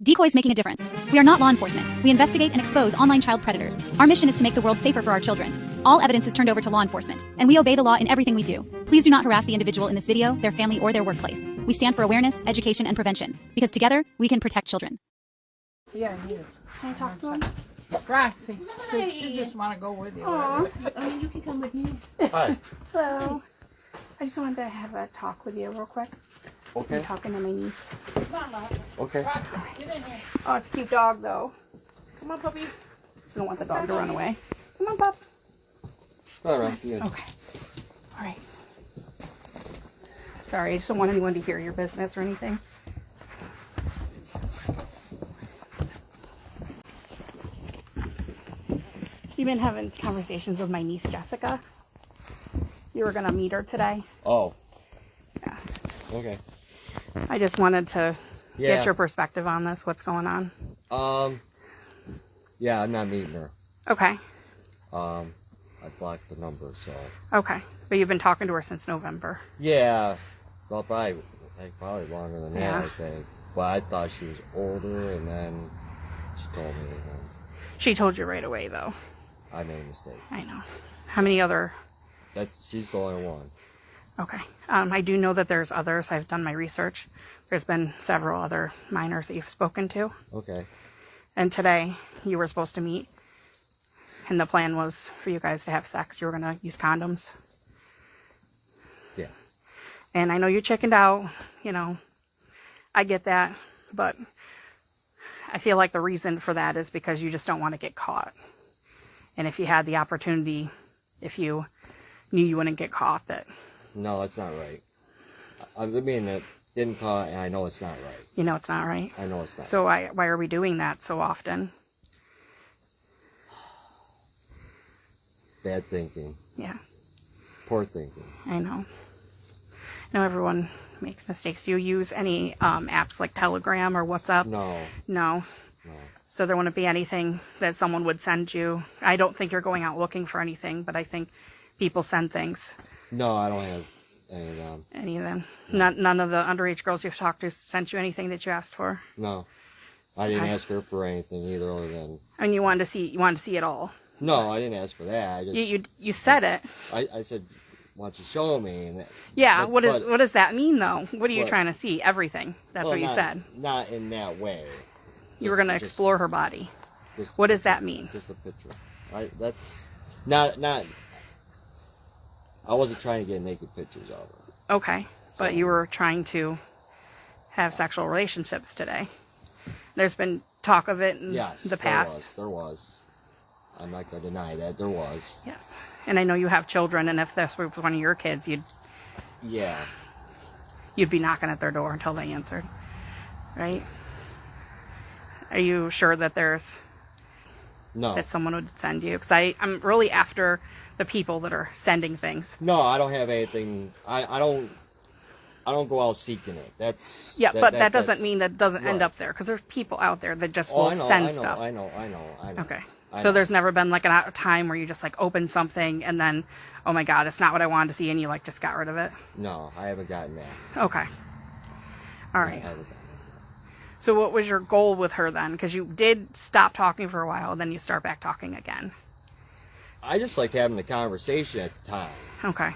Decoy's making a difference. We are not law enforcement. We investigate and expose online child predators. Our mission is to make the world safer for our children. All evidence is turned over to law enforcement, and we obey the law in everything we do. Please do not harass the individual in this video, their family, or their workplace. We stand for awareness, education, and prevention, because together, we can protect children. Yeah, he is. Can I talk to him? Roxy, she just want to go with you. Aw, you can come with me. Hi. Hello. I just wanted to have a talk with you real quick. Okay. I'm talking to my niece. Come on, Roxy. Okay. Roxy, get in here. Oh, it's a cute dog, though. Come on, puppy. I don't want the dog to run away. Come on, pup. All right, see you. Okay. All right. Sorry, I just don't want anyone to hear your business or anything. You've been having conversations with my niece, Jessica. You were going to meet her today. Oh. Yeah. Okay. I just wanted to Yeah. get your perspective on this. What's going on? Yeah, I'm not meeting her. Okay. I blocked the number, so. Okay. But you've been talking to her since November. Yeah. Well, probably longer than that, Yeah. I think. But I thought she was older, and then she told me, and She told you right away, though. I made a mistake. I know. How many other... She's the only one. Okay. I do know that there's others. I've done my research. There's been several other minors that you've spoken to. Okay. And today, you were supposed to meet. And the plan was for you guys to have sex. You were going to use condoms. Yeah. And I know you chickened out. You know, I get that. But I feel like the reason for that is because you just don't want to get caught. And if you had the opportunity, if you knew you wouldn't get caught, that... No, that's not right. I mean, it didn't call, and I know it's not right. You know it's not right. I know it's not. So why are we doing that so often? Bad thinking. Yeah, Poor thinking. I know. I know everyone makes mistakes. Do you use any apps like Telegram or WhatsApp? No. No. No. So there wouldn't be anything that someone would send you. I don't think you're going out looking for anything, but I think people send things. No, I don't have any of them. Any of them. None of the underage girls you've talked to sent you anything that you asked for. No. I didn't Okay. ask her for anything either, other than... And you wanted to see it all. No, I didn't ask for that. I just... You said it. I said, why don't you show me? And Yeah. but- What does that mean though? What are you What? trying to see? Everything. That's well, what you not- said. Not in that way. You were going to explore her body. Just What does that mean? Just a picture. That's... Not... I wasn't trying to get naked pictures of her. Okay. But you were trying to have sexual relationships today. There's been talk of it in Yes, the past. There was. I'm not going to deny that. There was. Yes. And I know you have children, and if this was one of your kids, Yeah. you'd be knocking at their door until they answered. Right? Are you sure that No. that someone would send you? Because I'm really after the people that are sending things. No, I don't have anything. I don't go out seeking it. That's... Yeah, but that doesn't that's- mean that it doesn't end right. up there, because there's people out there that just Oh, will I know, send I know, stuff. I know. Okay. I So know. there's never been like a time where you just like opened something and then, oh my God, it's not what I wanted to see, and you like just got rid of it? No, I haven't gotten that. Okay. All I right. haven't gotten that. So what was your goal with her then? Because you did stop talking for a while, then you start back talking again. I just like having the conversation at the time. Okay.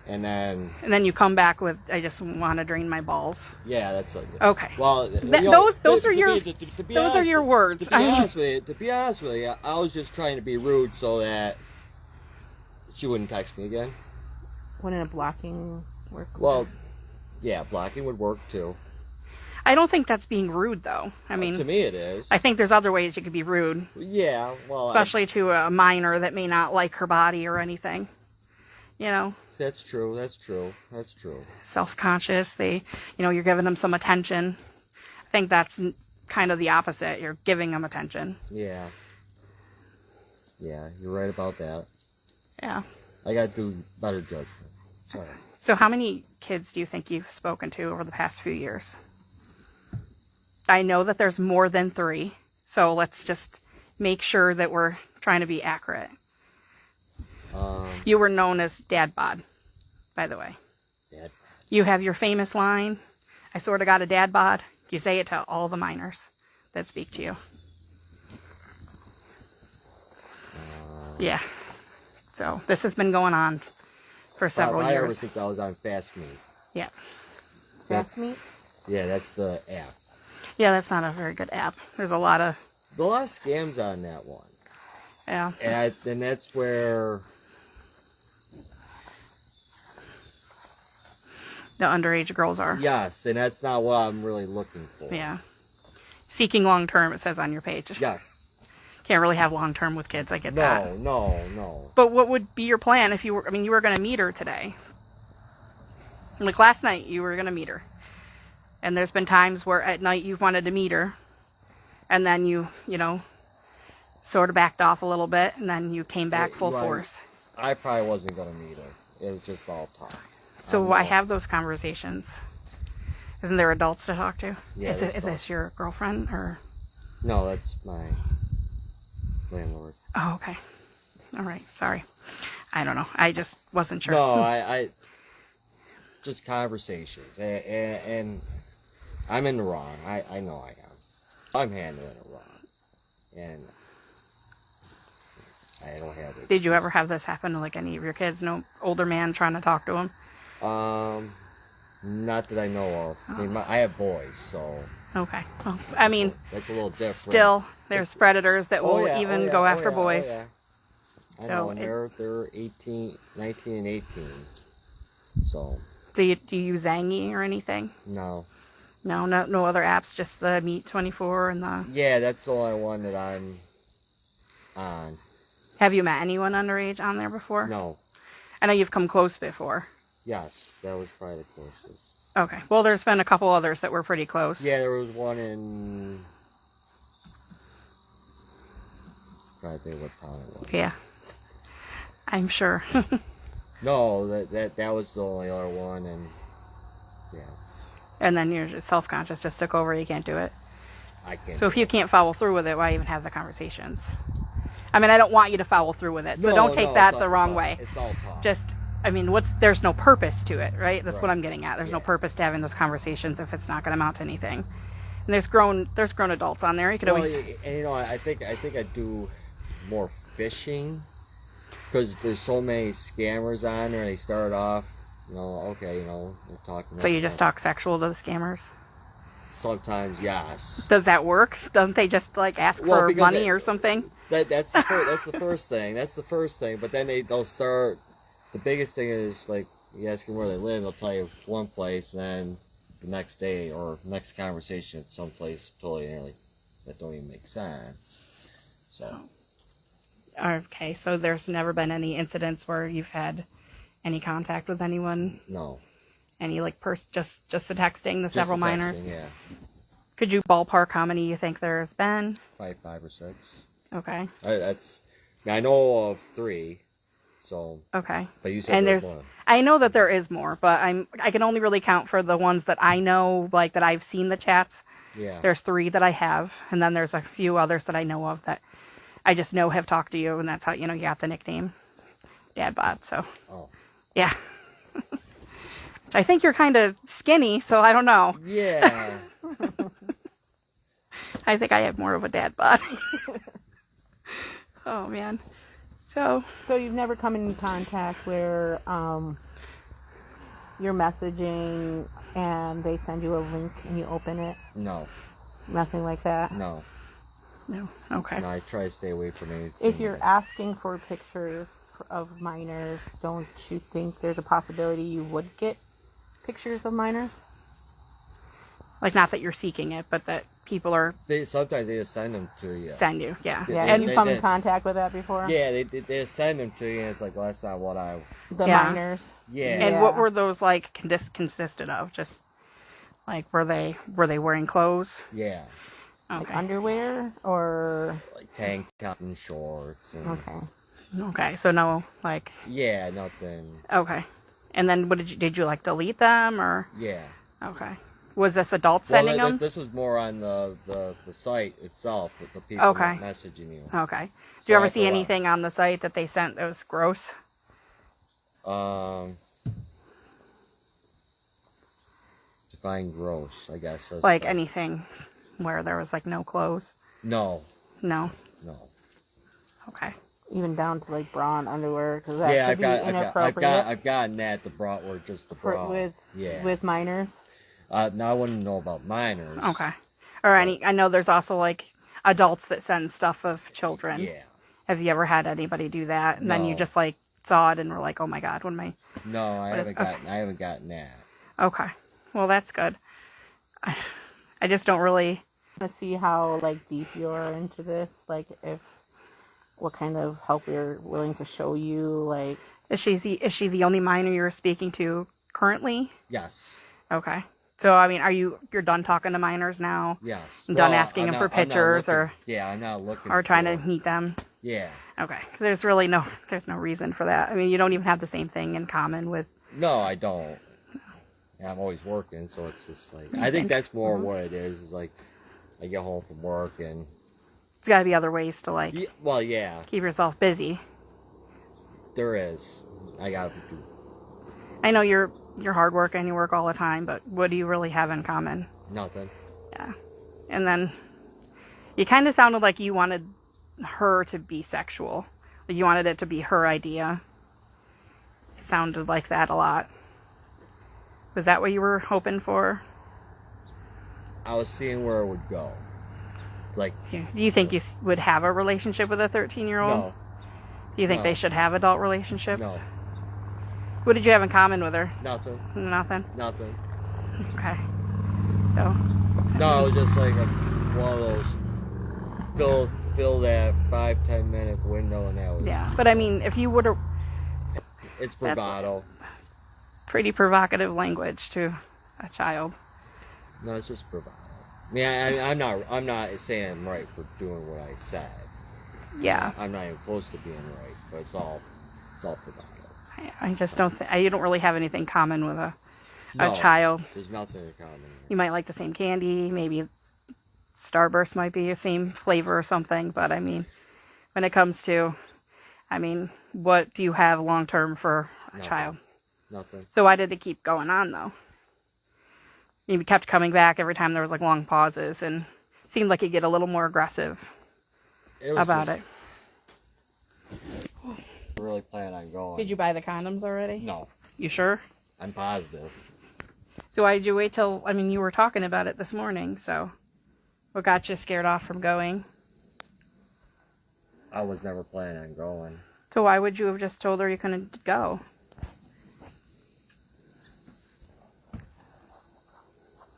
And then, And then you come back with, I just want to drain my balls. yeah, that's like... Okay. Well, Those are your words. To be honest with you, I was just trying to be rude so that she wouldn't text me again. Wouldn't a blocking work? Well, yeah, blocking would work too. I don't think that's being rude, though. I mean, to me it is. I think there's other ways you could be rude, Yeah, well, especially to a minor that may not like her body or anything. You know, that's true. That's true. That's true. self-conscious. You're giving them some attention. I think that's kind of the opposite. You're giving them attention. Yeah. Yeah, you're right about that. Yeah. I gotta do better judgment. Sorry. So how many kids do you think you've spoken to over the past few years? I know that there's more than 3, so let's just make sure that we're trying to be accurate. You were known as Dad Bod, by the way. Dad. You have your famous line, I sort of got a dad bod. You say it to all the minors. that speak to you? Yeah. So this has been going on for several Ever years. since I was on Fast Meat. Yeah. Fast Meat? Yeah, that's the app. Yeah, that's not a very good app. There's a lot of scams on that one. yeah. And that's where The underage girls are. yes, and that's not what I'm really looking for. Yeah. Seeking long term, it says on your page. Yes. Can't really have long term with kids. I get that. No. But what would be your plan if you were? I mean, you were going to meet her today. Like last night, you were going to meet her, and there's been times where at night you've wanted to meet her, and then you know, sort of backed off a little bit, and then you came back full Right. force. I probably wasn't going to meet her. It was just all talk. So I'm why not- have those conversations? Isn't there adults to talk to? Yeah, Is there's this adults. your girlfriend or? No, that's my landlord. Oh, okay. All right. Sorry. I don't know. I just wasn't sure. No, I just conversations, and I'm in the wrong. I know I am. I'm handling it wrong, and I don't have it. Did you ever have this happen to like any of your kids? No older man trying to talk to them? Not that I know of. I mean, I have boys, so Okay. Well, I mean, that's a little different. still, there's predators that will even go after boys. Oh, yeah. I So know, and they're 18, 19, and 18. So Do you use Zangy or anything? no. No other apps, just the Meet 24 and the. Yeah, that's the only one that I'm on. Have you met anyone underage on there before? No. I know you've come close before. Yes, that was probably the closest. Okay. Well, there's been a couple others that were pretty close. Yeah, there was one in. Trying to think what town it was. Yeah. I'm sure. No, that was the only other one, and yeah, And then you're just self-conscious, just took over, you can't do it. I can't. So if you can't follow through with it, why even have the conversations? I mean, I don't want you to follow through with it, so don't take that the wrong way. It's all talk. Just, I mean, there's no purpose to it, right? That's what Right. I'm getting at. There's no Yeah. purpose to having those conversations if it's not going to amount to anything. And there's grown adults on there. You could Well, always, and I think I do more fishing because there's so many scammers on there. They start off, okay, they're talking. so you just talk sexual to the scammers. Sometimes, yes. Does that work? Doesn't they just like ask Well, for because money or something? That's the first thing. That's the first thing. But then they'll start. The biggest thing is like you ask them where they live. They'll tell you one place, and then the next day or next conversation, it's someplace totally that don't even make sense. So. Okay, so there's never been any incidents where you've had any contact with anyone? No. Any like just the texting, the Just several the minors? texting, yeah. Could you ballpark how many you think there's been? Probably 5 or 6. Okay. I know of 3. So, Okay. but you said And there's there's, more. I know that there is more, but I can only really count for the ones that I know, like that I've seen the chats. Yeah. There's 3 that I have, and then there's a few others that I know of that I just know have talked to you, and that's how you got the nickname, Dadbot. So Oh. yeah. I think you're kind of skinny, so I don't know. Yeah. I think I have more of a dad bod. Oh man. So So you've never come in contact where you're messaging and they send you a link and you open it? No. Nothing like that? No. no. Okay. No, I try to stay away from anything. If you're asking for pictures of minors, don't you think there's a possibility you would get pictures of minors? Like not that you're seeking it, but that people are Sometimes they just send them to you. send you. Yeah. Yeah, They- have And you come in they- contact with that before? Yeah, they send them to you, and it's like, well, that's not what I. The Yeah. minors? Yeah. And what were those like consisted of? Just like were they wearing clothes? Yeah. Okay. Like underwear or... Like tank top and shorts. And, Okay. Okay. So no like Yeah, nothing. okay. And then what did you like delete them or Yeah. okay. Was this adults sending them? This was more on the site itself, with the people Okay. messaging you. Okay. Did So you ever after see a while- anything on the site that they sent that was gross? Define gross, I guess. That's Like the- anything where there was like no clothes? No, No. no. Okay. Even down to like bra and underwear, because that Yeah, could be inappropriate I've gotten that the bra or just the bra. with minors. Now I wouldn't know about minors. Okay. Or I know there's also like adults that send stuff of children. Yeah. Have you ever had anybody do that? And then you No. just like saw it and were like, oh my God, what am I? No, I What is- haven't gotten that. Okay. Well, that's good. I just don't really. To see how like deep you're into this, like if what kind of help you're willing to show you, like Is she the only minor you're speaking to currently? Yes. Okay. So I mean, you're done talking to minors now? Yes. Done asking them for I'm not pictures looking- or Yeah, I'm not looking. or trying to for- meet them? Yeah. Okay. 'Cause there's really no reason for that. I mean, you don't even have the same thing in common with. No, I don't. Yeah, I'm always working, so it's just like I think that's more what it is. Is like I get home from work and There's got to be other ways to like well, yeah, keep yourself busy. there is. I got to do I know you're hard work and you work all the time, but what do you really have in common? nothing. Yeah. And then you kind of sounded like you wanted her to be sexual. Like you wanted it to be her idea. It sounded like that a lot. Was that what you were hoping for? I was seeing where it would go. Like Do you think you would have a relationship with a 13-year-old? no, Do you think No. they should have adult relationships? no, What did you have in common with her? nothing, Nothing? nothing. Okay. So, No, it was just like one of those fill that 5-10 minute window, and that was yeah. But I mean, if you would have it's bravado. pretty provocative language to a child. No, it's just bravado. I mean, I'm not saying I'm right for doing what I said. Yeah. I'm not even close to being right, but it's all bravado. I just don't you don't really have anything common with a No, child. There's nothing in common. You might like the same candy, maybe Starburst might be the same flavor or something, but I mean, when it comes to, I mean, what do you have long term for a Nothing. child? Nothing. So why did it keep going on though? You kept coming back every time there was like long pauses and it seemed like you get a little more aggressive It was about just it. Really planning on going. Did you buy the condoms already? No, You sure? I'm positive. So why did you wait till, I mean, you were talking about it this morning, so what got you scared off from going? I was never planning on going. So why would you have just told her you couldn't go?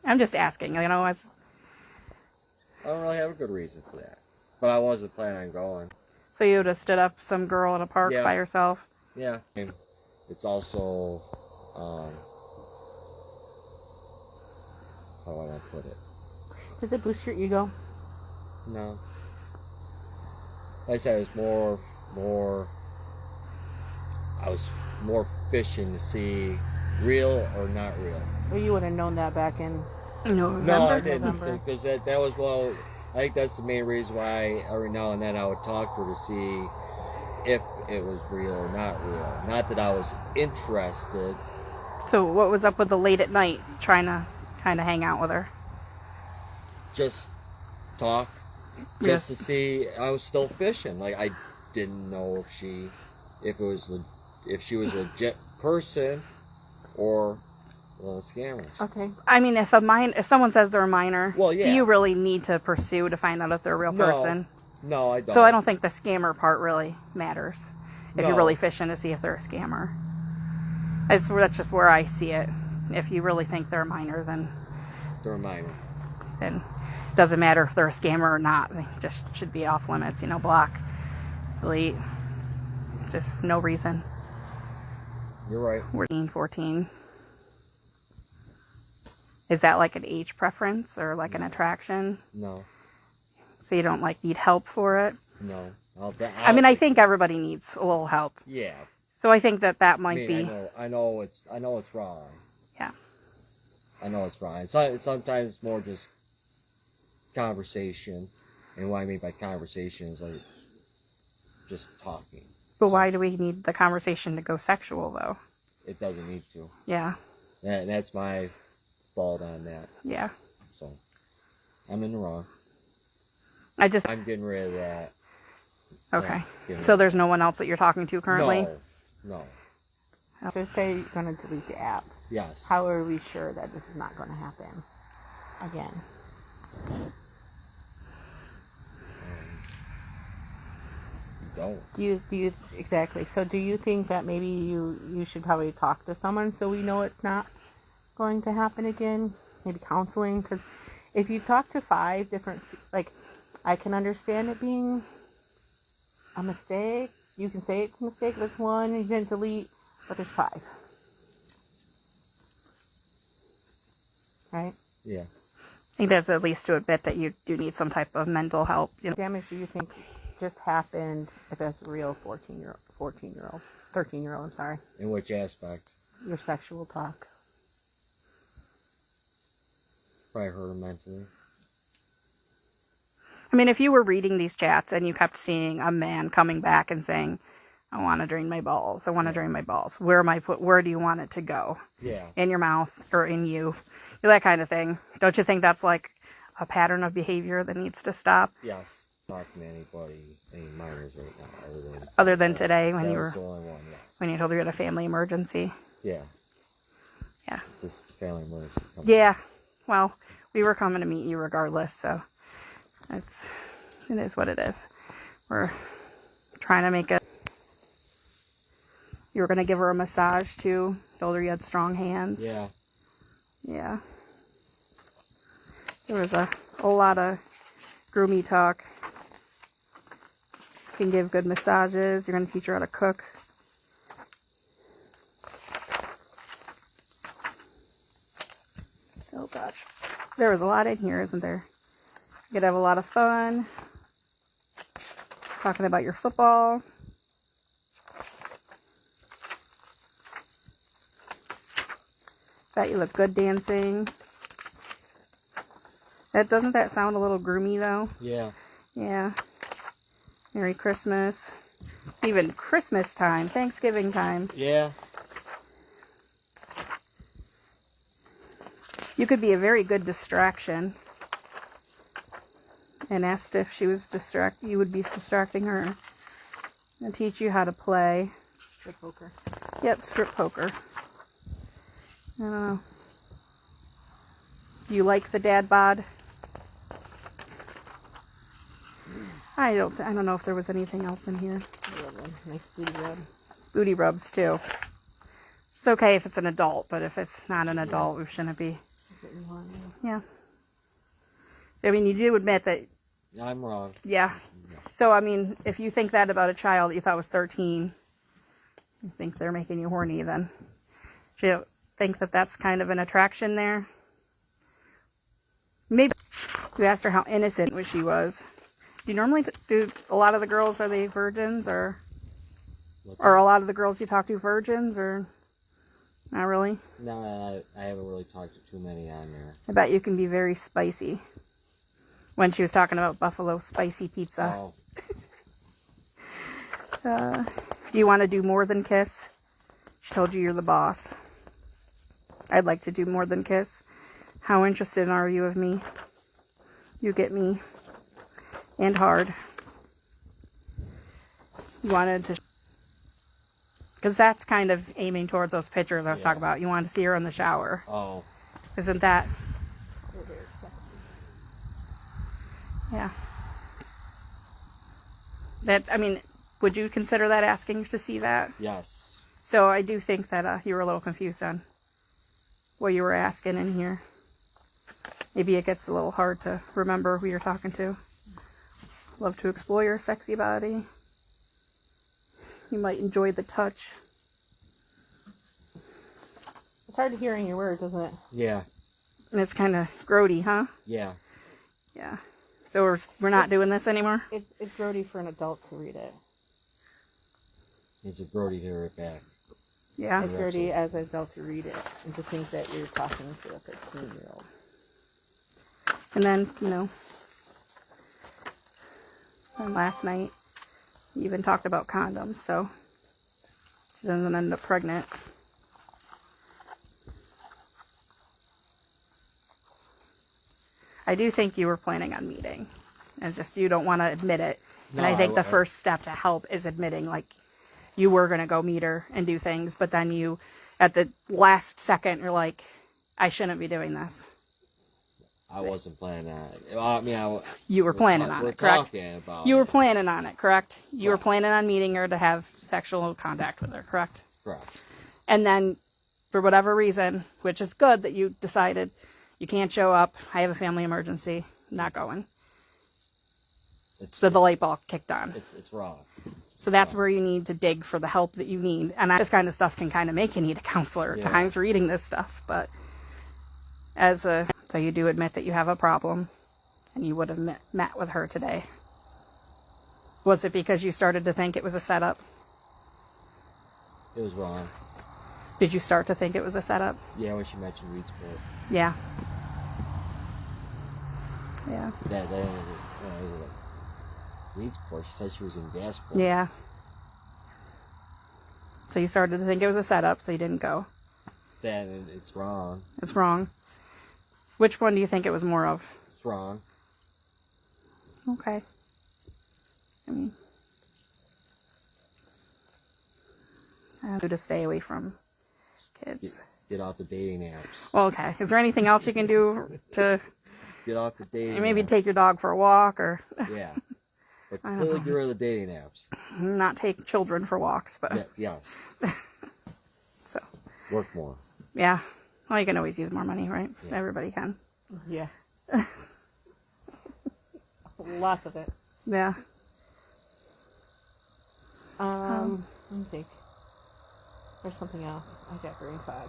I'm just asking, you know, as I don't really have a good reason for that, but I wasn't planning on going. so you would have stood up some girl at a park Yeah. by herself. Yeah. And it's also, how do I want to put it? does it boost your ego? No. Like I said, it was more. I was more fishing to see real or not real. Well, you would have known that back in. November? No, I didn't, November. because that was well. I think that's the main reason why every now and then I would talk to her to see if it was real or not real. Not that I was interested. So what was up with the late at night trying to kind of hang out with her? Just talk, Yes. just to see. I was still fishing. Like I didn't know if she was a legit person or one of the scammers. Okay. I mean, if someone says they're a minor, Well, yeah. do you really need to pursue to find out if they're a real No. person? No, I don't. So I don't think the scammer part really matters. If you're No. really fishing to see if they're a scammer. That's just where I see it. If you really think they're a minor, then They're a minor. it doesn't matter if they're a scammer or not. They just should be off limits, block, delete. Just no reason. You're right. We're 14. Is that like an age preference or like an attraction? No, So you don't need help for it? no. I think everybody needs a little help. Yeah. So I think that I might mean, be. I know it's wrong. Yeah. I know it's wrong. Sometimes it's more just conversation, and what I mean by conversation is like just talking. But why do we need the conversation to go sexual though? It doesn't need to. Yeah. And that's my fault on that. Yeah. So I'm in the wrong. I'm getting rid of that. okay. Yeah, So there's no one else that you're talking to currently? No. Just say you're going to delete the app. Yes. How are we sure that this is not going to happen again? Don't. Do you exactly? So do you think that maybe you should probably talk to someone so we know it's not going to happen again? Maybe counseling, because if you talk to 5 different, like, I can understand it being a mistake. You can say it's a mistake. There's one you didn't delete, but there's 5. Right? Yeah. I think that's at least to admit that you do need some type of mental help. You know? Damage do you think just happened if that's a real 13-year-old, I'm sorry. In which aspect? Your sexual talk. Probably hurt him mentally. I mean, if you were reading these chats and you kept seeing a man coming back and saying, I want to drain my balls, I want to drain my balls, where do you want it to go? Yeah. In your mouth or in you? That kind of thing. Don't you think that's like a pattern of behavior that needs to stop? Yes. Talking to anybody, any minors right now, Other than today when that you was were the only one, yes. when you told her you had a family emergency. Yeah. Yeah. This family emergency. Yeah. Well, we were coming to meet you regardless, so it is what it is. We're trying to make it. You were going to give her a massage too. Told her you had strong hands. Yeah. Yeah. There was a whole lot of groomy talk. You can give good massages. You're going to teach her how to cook. Oh gosh. There was a lot in here, isn't there? You could have a lot of fun. Talking about your football. Bet you look good dancing. Doesn't that sound a little groomy though? Yeah. Yeah. Merry Christmas. Even Christmas time, Thanksgiving time. Yeah. You could be a very good distraction. And asked if she was you would be distracting her. And teach you how to play. Strip poker. Yep, strip poker. I don't know. Do you like the dad bod? I don't know if there was anything else in here. Nice booty rub. Booty rubs too. It's okay if it's an adult, but if it's not an adult, we shouldn't be. Yeah. So, I mean, you do admit that. I'm wrong. Yeah. So, I mean, if you think that about a child that you thought was 13, you think they're making you horny, then do you think that that's kind of an attraction there? Maybe you asked her how innocent she was. Do you normally do a lot of the girls, are they virgins, or a lot of the girls you talk to virgins, or not really? No, I haven't really talked to too many on there. I bet you can be very spicy. When she was talking about buffalo spicy pizza. Oh. Do you want to do more than kiss? She told you you're the boss. I'd like to do more than kiss. How interested are you of me? You get me. And hard. You wanted to... Because that's kind of aiming towards those pictures I was talking about. You wanted to see her in the shower. Oh. Isn't that... Very sexy. Yeah. I mean, would you consider that asking to see that? Yes. So I do think that you were a little confused on what you were asking in here. Maybe it gets a little hard to remember who you're talking to. Love to explore your sexy body. You might enjoy the touch. It's hard to hear in your words, isn't it? Yeah. And it's kind of grody, huh? Yeah. Yeah. So we're not doing this anymore? It's grody for an adult to read it. It's a grody to hear it back. Yeah. It's grody as an adult to read it and to think that you're talking to a 13-year-old. And then, and last night, you even talked about condoms, so she doesn't end up pregnant. I do think you were planning on meeting. It's just you don't want to admit it. And I No, think the first step to help is admitting, like, you were going to go meet her and do things, but then you, at the last second, you're like, I shouldn't be doing this. I wasn't planning on it. I mean, You were planning on we're it, correct? talking about You were it. planning on it, correct? You were Correct. planning on meeting her to have sexual contact with her, correct? Correct. And then, for whatever reason, which is good that you decided you can't show up, I have a family emergency, not going. So the light bulb kicked on. It's wrong. So that's where you need to dig for the help that you need. And this kind of stuff can kind of make you need a counselor at Yeah. times reading this stuff. But so you do admit that you have a problem and you would have met with her today. Was it because you started to think it was a setup? It was wrong. Did you start to think it was a setup? Yeah, when she mentioned Reedsport. Yeah. Yeah. That was like Reedsport. She said she was in Gasport. Yeah. So you started to think it was a setup, so you didn't go. Then it's wrong. It's wrong. Which one do you think it was more of? It's wrong. Okay. I mean, I have to stay away from kids. Get off the dating apps. Well, okay. Is there anything else you can do to Get off the dating maybe apps. take your dog for a walk, or Yeah. But I don't completely know. get rid of the dating apps. not take children for walks? But Yeah, yes. so Work more. yeah. Well, you can always use more money, right? Yeah. Everybody can. Yeah. Lots of it. Yeah. Let me think. There's something else. I got brain fog.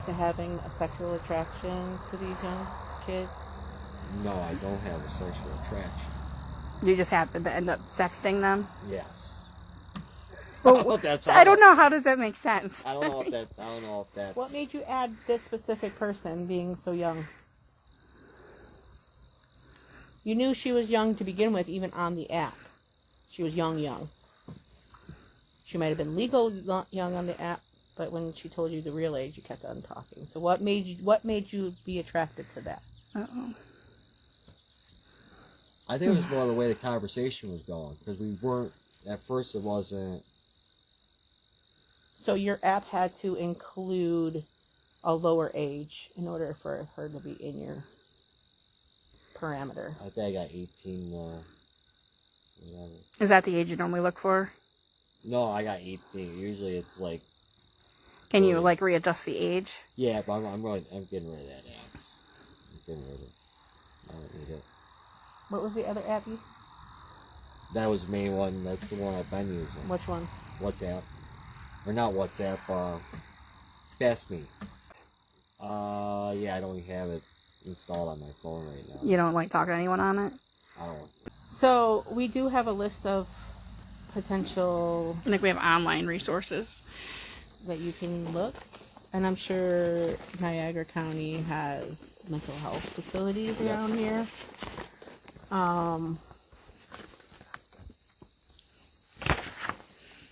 To having a sexual attraction to these young kids. No, I don't have a sexual attraction. You just happen to end up sexting them. Yes. But That's I don't know. How does that make sense? I don't know if that. I don't know if that. What made you add this specific person being so young? You knew she was young to begin with, even on the app. She was young. She might have been legal young on the app, but when she told you the real age, you kept on talking. So what made you be attracted to that? Uh-oh. I think it was more the way the conversation was going because we weren't at first. It wasn't. So your app had to include a lower age in order for her to be in your parameter. I think I got 18. Whatever. Is that the age you normally look for? No, I got 18. Usually it's like. Can you Really? like readjust the age? Yeah, but I'm getting rid of that app. I'm getting rid of it. I don't need it. What was the other app you? That was the main one. That's the one I've been using. Which one? WhatsApp. Or not WhatsApp, Fast Me. Yeah, I don't even have it installed on my phone right now. You don't like talking to anyone on it? I don't. So we do have a list of potential I think we have online resources. that you can look, and I'm sure Niagara County has mental health facilities around here.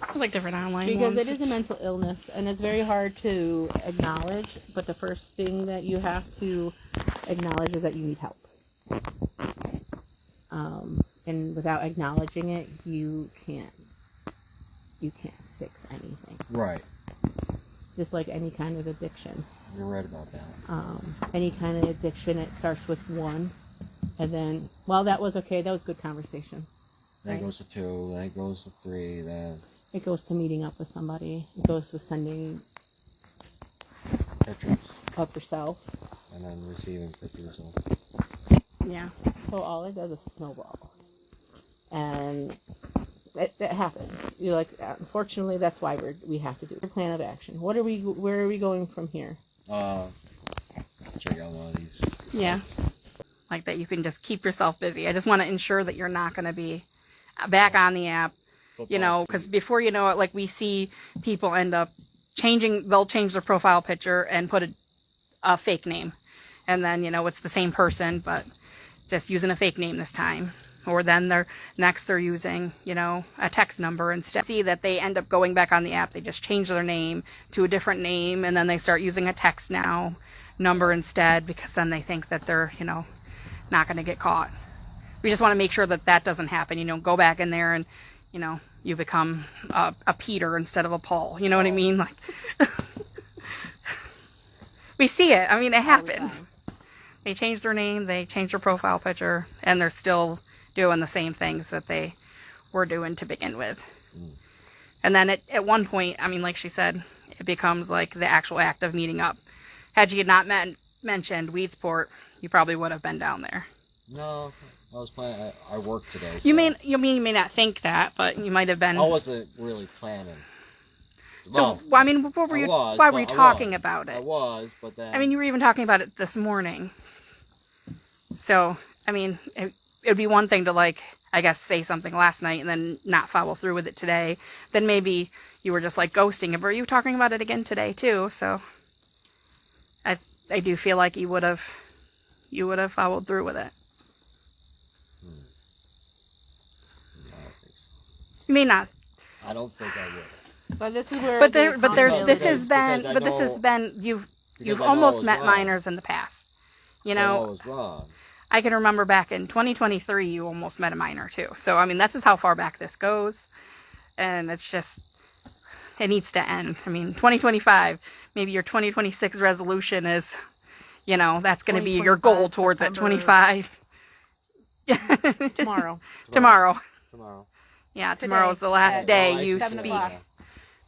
I like different online Because ones. it is a mental illness, and it's very hard to acknowledge, but the first thing that you have to acknowledge is that you need help. And without acknowledging it, you can't fix anything. Right. Just like any kind of addiction. You're right about that. Any kind of addiction, it starts with one, and then, well, that was okay, that was good conversation. Then Right. it goes to 2, then it goes to 3, then It goes to meeting up with somebody, it goes to sending pictures, of yourself. and then receiving pictures of. Yeah. So all it does is snowball. And that happens. You're like, unfortunately, that's why we have to do a plan of action. Where are we going from here? Check out one of these. Yeah. Like that you can just keep yourself busy. I just want to ensure that you're not going to be back on the app, you know, because before you know it, like we see people end up they'll change their profile picture and put a fake name. And then, you know, it's the same person, but just using a fake name this time. Or then they're using, you know, a text number instead. See that they end up going back on the app. They just change their name to a different name, and then they start using a text number instead, because then they think that they're, you know, not going to get caught. We just want to make sure that that doesn't happen. You know, go back in there and, you know, you become a Peter instead of a Paul. You know what I mean? Like, we see it. I mean, it happens. They change their name, they change their profile picture, and they're still doing the same things that they were doing to begin with. And then at one point, I mean, like she said, it becomes like the actual act of meeting up. Had you not mentioned Weedsport, you probably would have been down there. No, I was planning. I worked today. You so may not think that, but you might have been. I wasn't really planning. So, well, I mean, what were you? Why were you talking about it? I was, but then. I mean, you were even talking about it this morning. So, I mean, it'd be one thing to, like, I guess, say something last night and then not follow through with it today. Then maybe you were just, like, ghosting it. But you were talking about it again today, too. So, I do feel like you would have followed through with it. No, I don't think so. You may not. I don't think I would. But this is where. This has been you've almost met minors in the past. You know, I was wrong. I can remember back in 2023, you almost met a minor too. So, I mean, that's just how far back this goes. And it's just, it needs to end. I mean, 2025, maybe your 2026 resolution is, you know, that's going to be your goal towards it. 25. Tomorrow. Tomorrow. Tomorrow. Yeah, tomorrow's the last day you 7 speak. o'clock.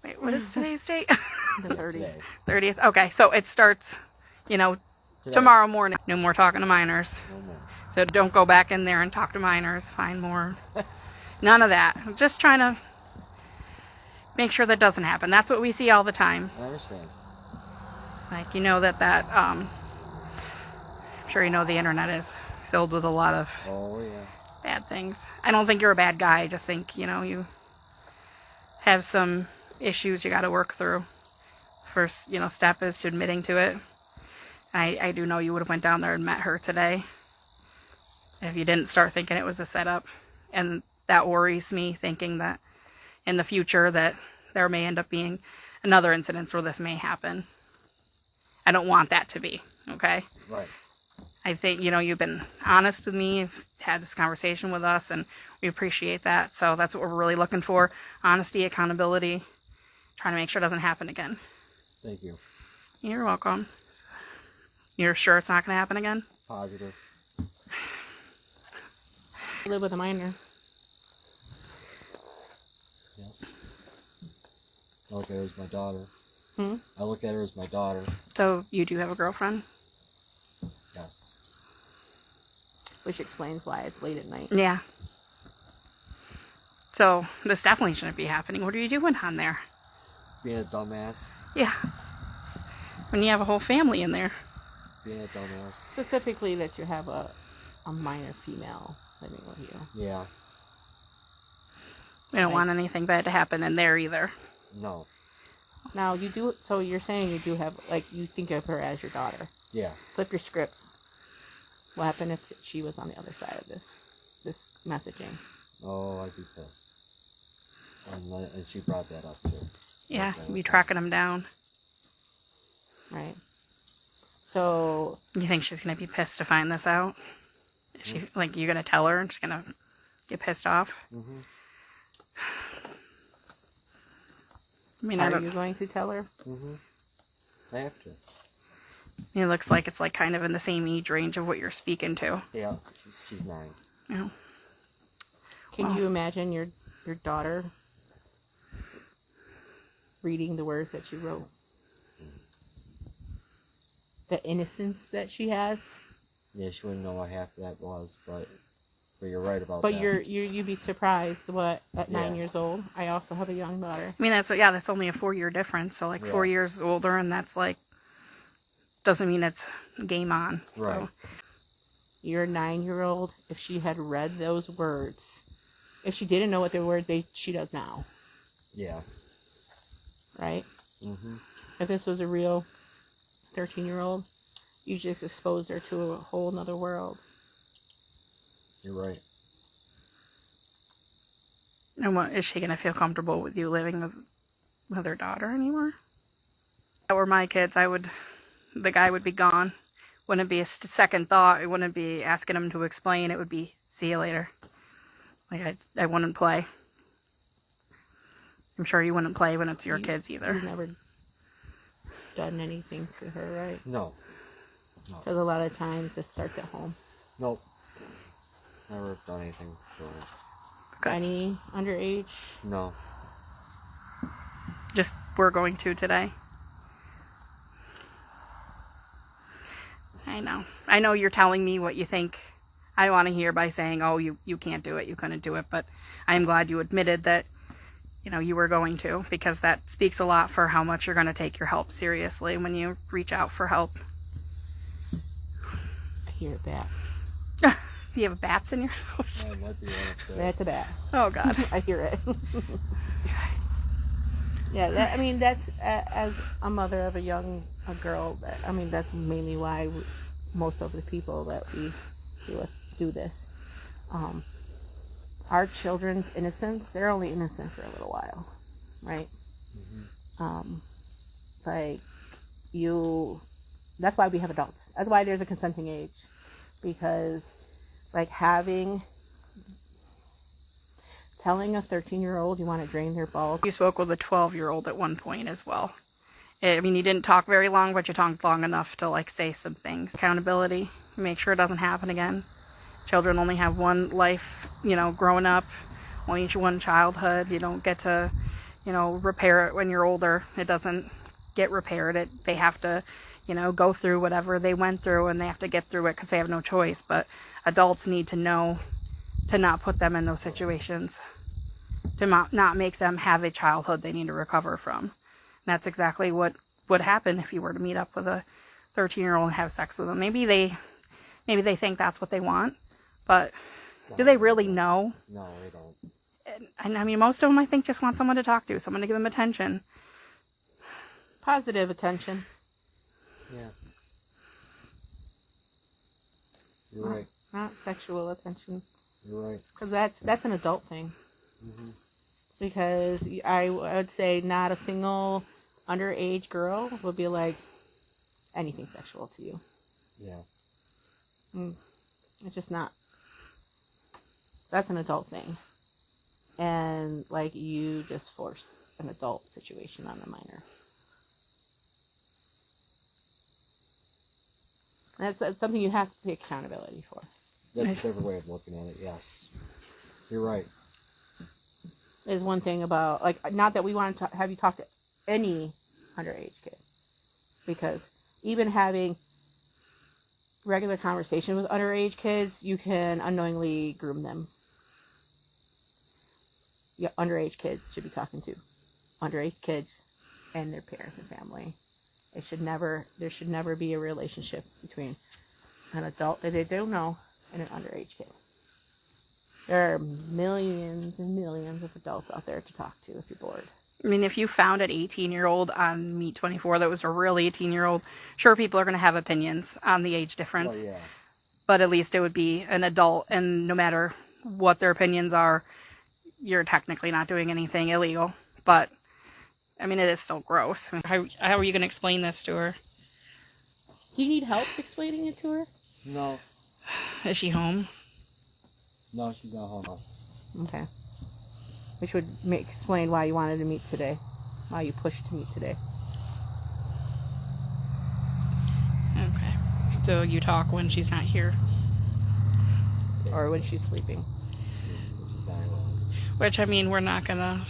Wait, what is today's date? The 30th. 30th. Okay, so it starts, you know, Today. tomorrow morning. No more talking to minors. No more. So don't go back in there and talk to minors. Find more. None of that. I'm just trying to make sure that doesn't happen. That's what we see all the time. I understand. Like, you know that I'm sure you know the internet is filled with a lot of Oh yeah. bad things. I don't think you're a bad guy. I just think, you know, you have some issues you got to work through. First, you know, step is to admitting to it. I do know you would have went down there and met her today if you didn't start thinking it was a setup. And that worries me, thinking that in the future that there may end up being another incident where this may happen. I don't want that to be, okay? Right. I think, you know, you've been honest with me, you've had this conversation with us, and we appreciate that. So that's what we're really looking for. Honesty, accountability, trying to make sure it doesn't happen again. Thank you. You're welcome. You're sure it's not going to happen again? Positive. I live with a minor. Yes. I look at her as my daughter. Hmm? I look at her as my daughter. So you do have a girlfriend? Yes. Which explains why it's late at night. Yeah. So this definitely shouldn't be happening. What are you doing on there? Being a dumbass. Yeah. When you have a whole family in there. Being a dumbass. Specifically that you have a minor female living with you. Yeah. We don't Right. want anything bad to happen in there either. No. Now you do. So you're saying you do have, like, you think of her as your daughter. Yeah. Flip your script. What happened if she was on the other side of this messaging? Oh, I'd be pissed. And she brought that up too. Yeah, Okay. be tracking them down. Right. So You think she's going to be pissed to find this out? Is she, like, you going to tell her and she's going to get pissed off? Mm-hmm. I mean, I are don't, you going to tell her? Mm-hmm. I have to. it looks like it's like kind of in the same age range of what you're speaking to. Yeah. She's 9. You know? Can Wow. you imagine your daughter reading the words that you wrote? The innocence that she has. Yeah, she wouldn't know what half of that was, but you're right about But that. you'd be surprised what at 9 Yeah. years old. I also have a young daughter. I mean, that's only a 4-year difference. So, like, Yeah. 4 years older, and that's like, doesn't mean it's game on. Right. So, Your 9-year-old, if she had read those words, if she didn't know what the words she does now, Yeah. right? Mm-hmm. If this was a real 13-year-old, you just exposed her to a whole nother world. You're right. and what, is she going to feel comfortable with you living with her daughter anymore? If that were my kids, the guy would be gone. wouldn't be a second thought. It wouldn't be asking them to explain. It would be, see you later. Like, I wouldn't play. I'm sure you wouldn't play when it's your kids either. You've never done anything to her, right? No. Because a lot of times it starts at home. Nope. Never done anything for her. Okay. Any underage? No. Just, we're going to today. I know you're telling me what you think I want to hear by saying, oh, you can't do it, you couldn't do it, but I am glad you admitted that, you were going to, because that speaks a lot for how much you're going to take your help seriously when you reach out for help. I hear a bat. Do you have bats in your house? That might be one up there. That's a bat. Oh, God. I hear it. Yeah, that's, as a mother of a girl, that's mainly why most of the people that we deal with do this. Our children's innocence, they're only innocent for a little while, right? Mm-hmm. That's why we have adults. That's why there's a consenting age. Because, telling a 13-year-old you want to drain their balls. You spoke with a 12-year-old at one point as well. I mean, you didn't talk very long, but you talked long enough to, say some things. Accountability. Make sure it doesn't happen again. Children only have one life, growing up. Only one childhood. You don't get to, repair it when you're older. It doesn't get repaired. They have to, go through whatever they went through, and they have to get through it because they have no choice. But adults need to know to not put them in those situations. To not make them have a childhood they need to recover from. And that's exactly what would happen if you were to meet up with a 13-year-old and have sex with them. Maybe they think that's what they want, but do they really know? No, they don't. And most of them, I think, just want someone to talk to, someone to give them attention. Positive attention. Yeah. You're right. Not sexual attention. You're right. Because that's an adult thing. Mm-hmm. Because I would say not a single underage girl would be anything sexual to you. Yeah. It's just not. That's an adult thing. And you just forced an adult situation on a minor. That's something you have to take accountability for. That's a different way of looking at it, yes. You're right. Is one thing about, not that we want to have you talk to any underage kid. Because even having regular conversation with underage kids, you can unknowingly groom them. Yeah, underage kids should be talking to underage kids and their parents and family. There should never be a relationship between an adult that they don't know and an underage kid. There are millions and millions of adults out there to talk to if you're bored. I mean, if you found an 18-year-old on Meet 24 that was a real 18-year-old, sure, people are going to have opinions on the age difference. Oh, yeah. But at least it would be an adult, and no matter what their opinions are, you're technically not doing anything illegal. But, I mean, it is still gross. I mean, how are you going to explain this to her? Do you need help explaining it to her? No. Is she home? No, she's not home. Okay. Which would explain why you wanted to meet today. Why you pushed to meet today. Okay. So you talk when she's not here. Or when she's sleeping. Which, I mean, we're not gonna...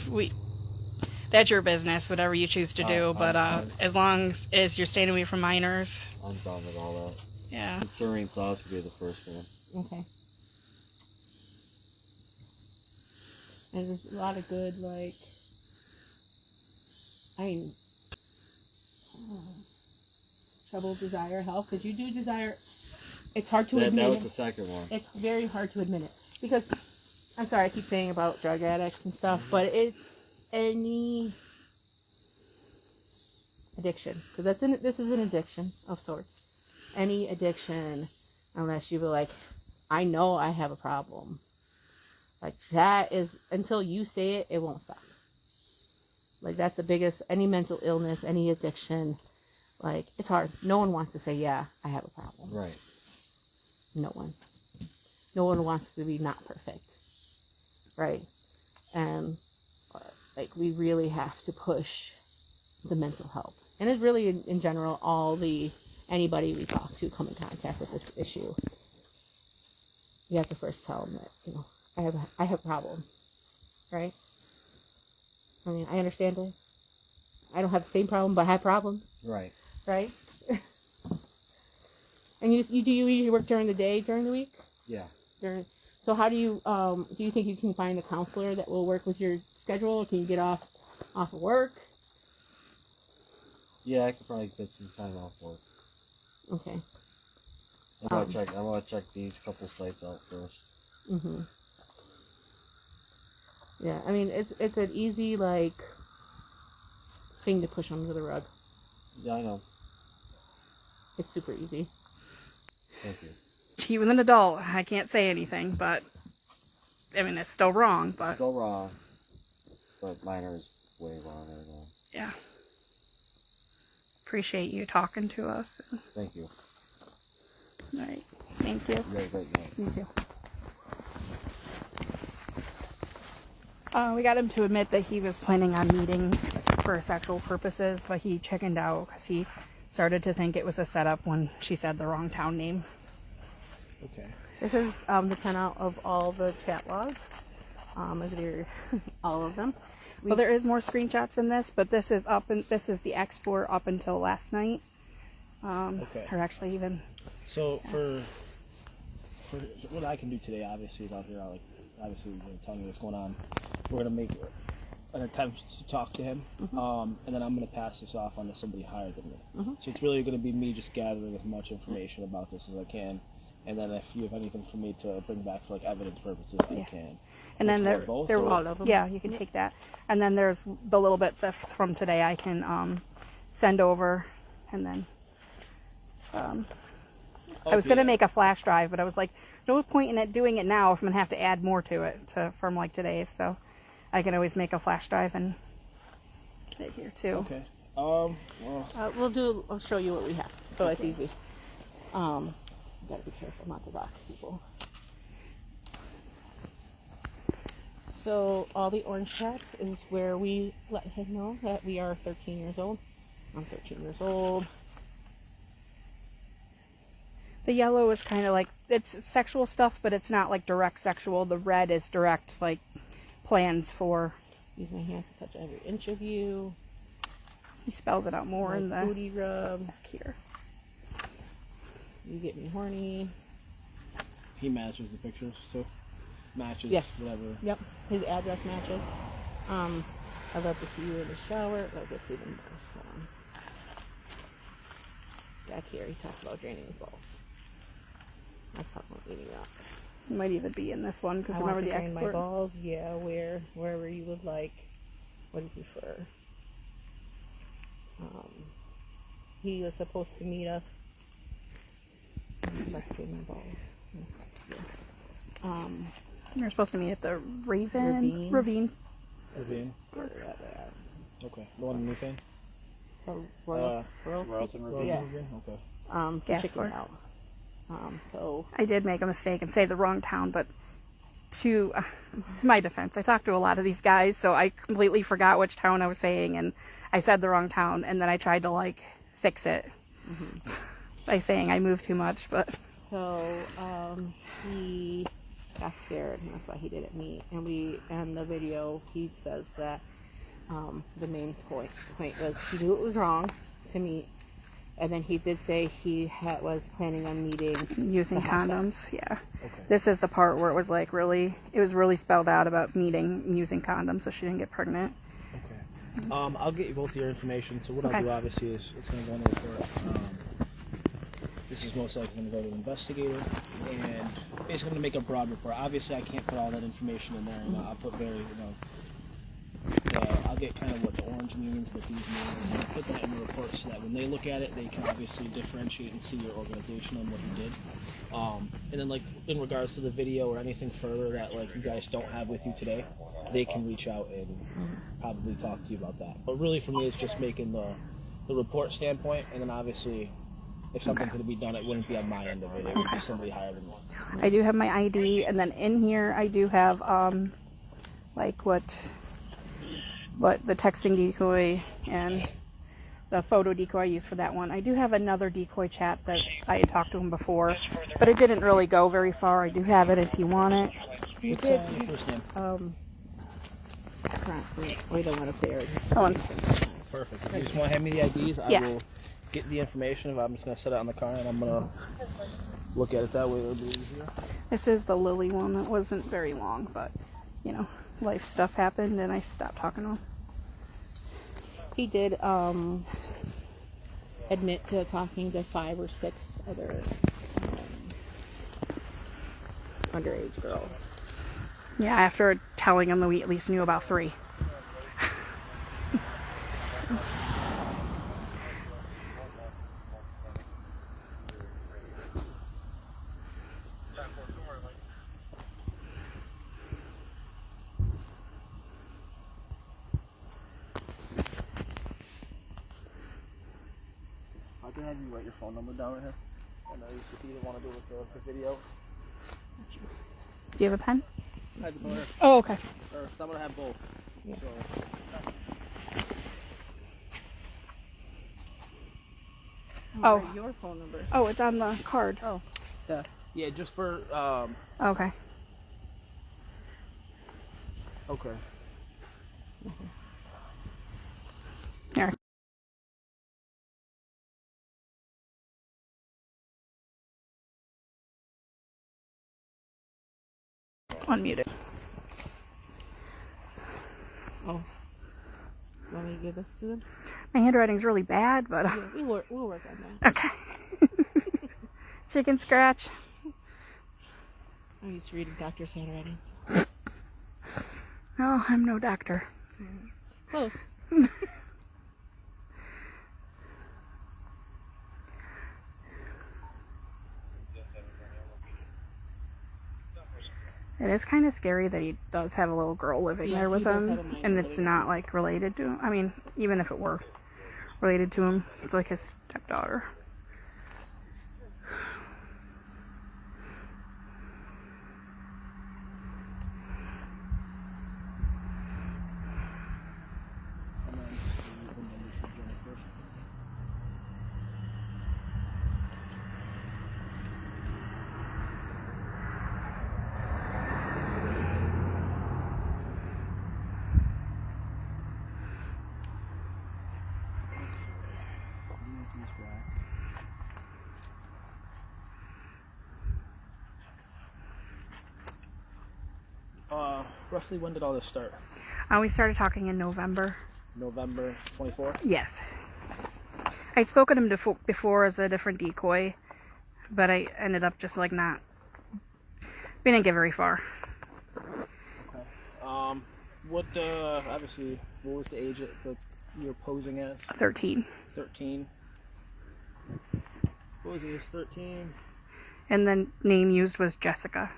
That's your business, whatever you choose to do. But as long as you're staying away from minors... I'm done with all that. Yeah. Concerning thoughts would be the first one. Okay. And there's a lot of good, trouble, desire, help, because you do desire. It's hard to admit. That was the second one. It's very hard to admit it because I'm sorry, I keep saying about drug addicts and stuff, but it's any addiction, because this is an addiction of sorts. Any addiction, unless you be I know I have a problem. That is, until you say it, it won't stop. That's the biggest, any mental illness, any addiction, Like, it's hard. No one wants to say, yeah, I have a problem. Right. No one. No one wants to be not perfect. Right? And, like, we really have to push the mental health. And it's really, in general, anybody we talk to come in contact with this issue. You have to first tell them that, you know, I have a problem. Right? I mean, I understand it. I don't have the same problem, but I have problems. Right. Right? And you usually work during the day, during the week? Yeah. So how do you think you can find a counselor that will work with your schedule? Or can you get off of work? Yeah, I could probably get some time off work. Okay. I'm gonna check these couple sites out first. Mm-hmm. Yeah, I mean, it's an easy, like, thing to push under the rug. Yeah, I know. It's super easy. Thank you. She was an adult. I can't say anything, but I mean, it's still wrong, but Still wrong, but minor is way wrong. I know. yeah. Appreciate you talking to us. Thank you. All right. Thank you. You have a great night. You too. We got him to admit that he was planning on meeting for sexual purposes, but he chickened out because he started to think it was a setup when she said the wrong town name. Okay. This is the printout of all the chat logs. All of them. Well, there is more screenshots in this, but this is this is the export up until last night. Okay. Or actually even. So for what I can do today, obviously, is out here, obviously, telling you what's going on. We're gonna make an attempt to talk to him, and then I'm gonna pass this off onto somebody higher than me. So it's really gonna be me just gathering as much information about this as I can, and then if you have anything for me to bring back for like evidence purposes, I can. And then there all of them. Yeah, you can take that. And then there's the little bit that's from today I can send over, and then I was gonna make a flash drive, but I was like, no point in doing it now if I'm gonna have to add more to it from like today's. So I can always make a flash drive and put it here too. Okay. Well, I'll show you what we have. So it's easy. Gotta be careful not to box people. So all the orange tabs is where we let him know that we are 13 years old. I'm 13 years old. The yellow is kind of like, it's sexual stuff, but it's not like direct sexual. The red is direct, like plans for. Use my hands to touch every inch of you. He spells it out more Nice in the booty rub. back here. You get me horny. he matches the pictures too. Matches. Yes. Whatever. Yep. His address matches. I'd love to see you in the shower. Let's see the most one. Back here, he talks about draining his balls. Let's talk about eating up. It might even be in this one because I remember want the to drain my export. balls. Yeah, wherever you would like. What do you prefer? He was supposed to meet us. I'm just like drain my balls. Yeah. You're supposed to meet at the Ravine. Ravine. Ravine. Where they're at there. Okay. The one in Newfane? Royalton Royalton Yeah. Ravine? Okay. Gas Check it score. out. So I did make a mistake and say the wrong town, but to my defense, I talked to a lot of these guys, so I completely forgot which town I was saying, and I said the wrong town, and then I tried to like fix it by saying I moved too much, but he got scared, and that's why he didn't meet. And in the video, he says that the main point was he knew it was wrong to meet, and then he did say he was planning on meeting using to have condoms, yeah. Okay. This is the part where it was like really spelled out about meeting and using condoms so she didn't get pregnant. Okay. I'll get you both your information. So what I'll do obviously is it's going to go in the report. This is most likely going to go to an investigator, and basically going to make a broad report. Obviously, I can't put all that information in there, and I'll put I'll get kind of what the orange means, what these mean, and I'll put that in the report so that when they look at it, they can obviously differentiate and see your organization and what you did. And then, like, in regards to the video or anything further that, like, you guys don't have with you today, they can reach out and probably talk to you about that. But really, for me, it's just making the the report standpoint, and then obviously, if something could be done, it wouldn't be on my end of it. It would be somebody higher than me. I do have my ID, and then in here I do have like what the texting decoy and the photo decoy I used for that one. I do have another decoy chat that I had talked to him before, but it didn't really go very far. I do have it if you want it. What's your first name? We don't want to say it. Perfect. If you just want to hand me the IDs, I will get the information. I'm just going to set it on the car, and I'm going to look at it that way. It'll be easier. This is the Lily one that wasn't very long, but, you know, life stuff happened and I stopped talking to him. He did admit to talking to 5 or 6 other underage girls. Yeah, after telling him that we at least knew about 3. I can have you write your phone number down right here. I know if you didn't want to do it with the video. Do you have a pen? I have the pen. Oh, okay. Or I'm going to have both. Yeah. So. Oh. Your phone number. Oh, it's on the card. Oh. Yeah, just for, Okay. okay. Here. Unmuted. Oh. Want me to give this to them? My handwriting's really bad, but Yeah, we'll work on that. okay. Chicken scratch. I'm used to reading doctor's handwriting. No, I'm no doctor. Close. It is kind of scary that he does have a little girl living Yeah, there with he does him, have a minor and it's living not like related to him. I mean, even if it were related to him, it's like his stepdaughter. Roughly when did all this start? We started talking in November. November 24th? Yes. I'd spoken to him before as a different decoy, but I ended up just like not. We didn't get very far. Okay. What, obviously, what was the age that you were posing as? 13. 13. What was he, 13? And the name used was Jessica.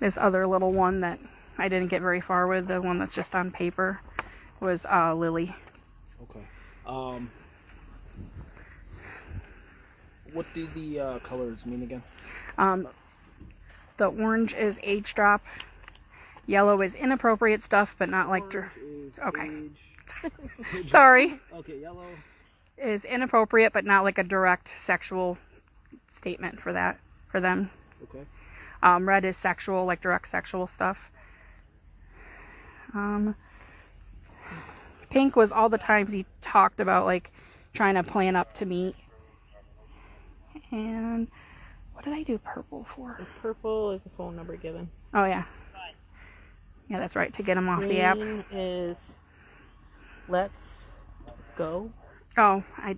This other little one that I didn't get very far with, the one that's just on paper, was Lily. Okay. What do the colors mean again? The orange is age drop. Yellow is inappropriate stuff, but not like... Okay. Age. Sorry. Okay, yellow. Is inappropriate, but not like a direct sexual statement for them. Okay. Red is sexual, like direct sexual stuff. Pink was all the times he talked about like trying to plan up to meet. And what did I do purple for? The purple is the phone number given. Oh yeah. Yeah, that's right, to get him off the app. Green is let's go. Oh, I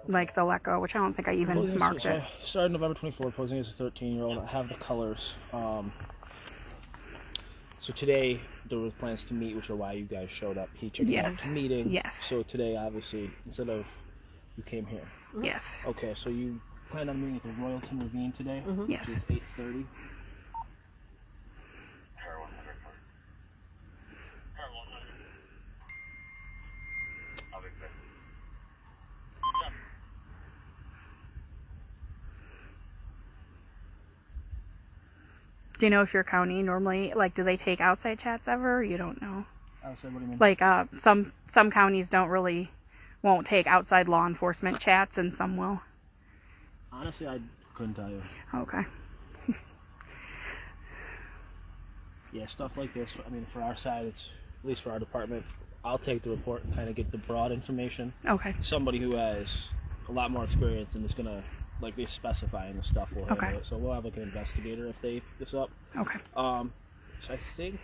like the let go, which I don't think I even marked it. Started November 24th, posing as a 13-year-old. I have the colors. So today there was plans to meet, which are why you guys showed up. He checked out Yes. meeting. Yes. So today, obviously, instead of you came here. Yes. Okay, so you planned on meeting at the Royalton Ravine today, Yes. which is 8:30. Do you know if your county normally, like, do they take outside chats ever? Or you don't know. Outside, what do you mean? Like, some counties won't take outside law enforcement chats, and some will. Honestly, I couldn't tell you. Okay. Yeah, stuff like this. I mean, for our side, it's at least for our department. I'll take the report and kind of get the broad information. Okay. Somebody who has a lot more experience and is gonna like be specifying the stuff will handle Okay. it. So we'll have like an investigator if they pick this up. Okay. So I think,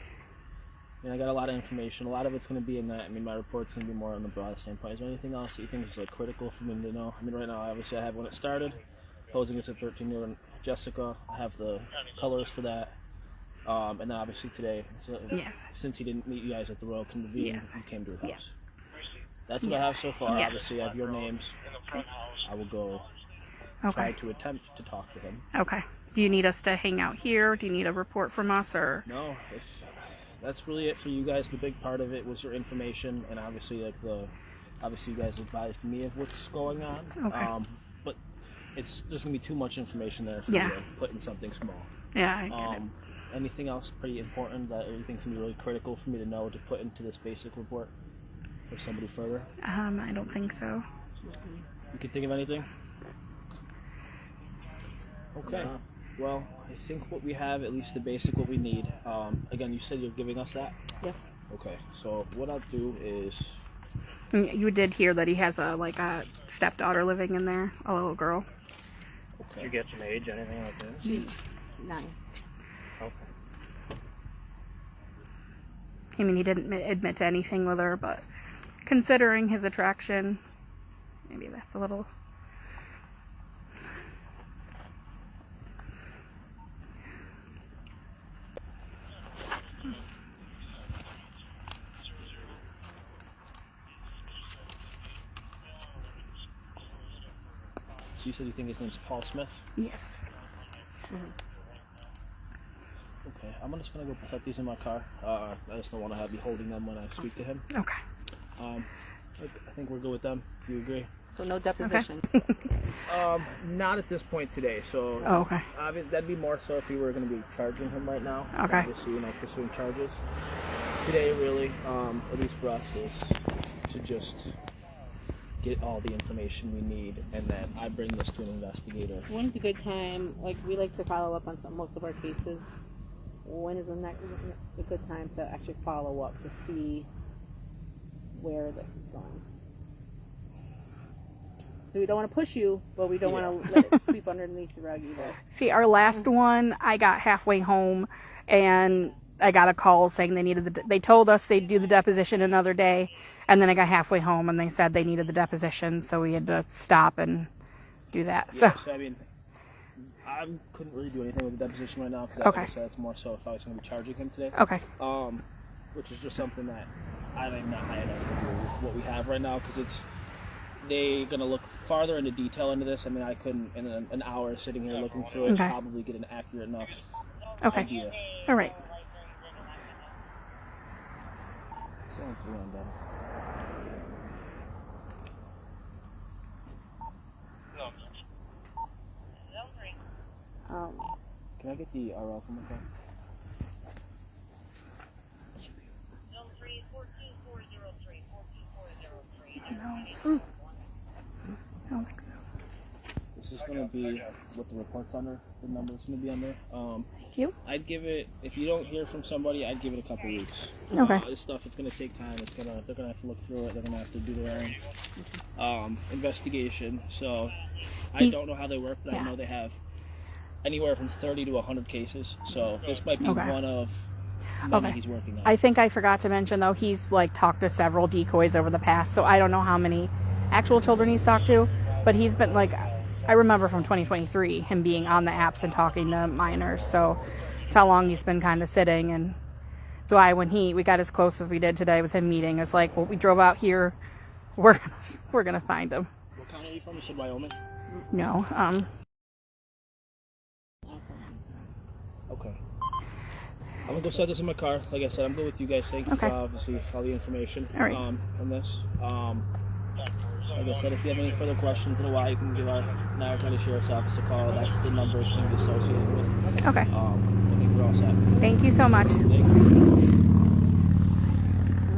I mean, I got a lot of information. A lot of it's going to be in that. I mean, my report's going to be more on the broad standpoint. Is there anything else that you think is like critical for me to know? I mean, right now, obviously, I have when it started, posing as a 13-year-old Jessica. I have the colors for that. And then obviously today, Yes. since he didn't meet you guys at the Royal Convene, Yes. you came to his house. Yes. That's what I have so far. Yes. Obviously, I have your names. I will go try to attempt to talk to him. Okay. Do you need us to hang out here? Do you need a report from us, or? No, that's really it for you guys. The big part of it was your information, and obviously, obviously you guys advised me of what's going on. Okay. But there's gonna be too much information there for Yeah. you to put in something small. Yeah, I get it. Anything else pretty important that you think's gonna be really critical for me to know to put into this basic report for somebody further? I don't think so. You can think of anything? Okay. Well, I think what we have, at least the basic what we need. Again, you said you're giving us that? Yes. Okay. So what I'll do is... You did hear that he has a stepdaughter living in there, a little girl. Okay. Did you get some age, anything like that? She's 9. Okay. I mean, he didn't admit to anything with her, but considering his attraction, maybe that's a little... So you said you think his name's Paul Smith? Yes. Okay. I'm just going to go put these in my car. I just don't want to have you holding them when I speak to him. Okay. I think we're good with them. Do you agree? So no deposition. Not at this point today. So Oh, okay. that'd be more so if we were going to be charging him right now. Okay. Obviously, pursuing charges. Today, really, at least for us, is to just get all the information we need, and then I bring this to an investigator. When's a good time? Like, we like to follow up on most of our cases. When is a good time to actually follow up to see where this is going? So we don't want to push you, but we don't want to let it sweep underneath the rug either. See, our last one, I got halfway home, and I got a call saying they told us they'd do the deposition another day, and then I got halfway home and they said they needed the deposition, so we had to stop and do that. Yeah, so I mean, I couldn't really do anything with the deposition right now because, like I said, it's more so if I was going to be charging him today. Okay. Which is just something that I'm not high enough to do with what we have right now because they're going to look farther into detail into this. I mean, I couldn't in an hour sitting here looking through it probably get an accurate enough idea. All right. Sounds really bad. Can I get the RL from the car? No. I don't think so. This is going to be what the report's under, the number's going to be under. Thank you. I'd give it, if you don't hear from somebody, I'd give it a couple weeks. Okay. This stuff, it's going to take time. They're going to have to look through it. They're going to have to do their own investigation. So I don't know how they work, but I know they have anywhere from 30 to 100 cases. So this might be one of many he's working on. I think I forgot to mention, though, he's talked to several decoys over the past, so I don't know how many actual children he's talked to, but he's been I remember from 2023 him being on the apps and talking to minors, so it's how long he's been kind of sitting. And so when we got as close as we did today with him meeting, it's like, well, we drove out here, we're gonna find him. What county are you from? You said Wyoming? No. Okay. I'm gonna go set this in my car. Like I said, I'm good with you guys. Thank you for obviously all the information on this. Like I said, if you have any further questions in a while, you can give our Niagara County Sheriff's Office a call. That's the number it's going to be associated with. Okay. I think we're all all set. Thank you so much. Thank you.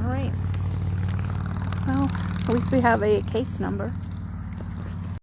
All right. Well, at least we have a case number.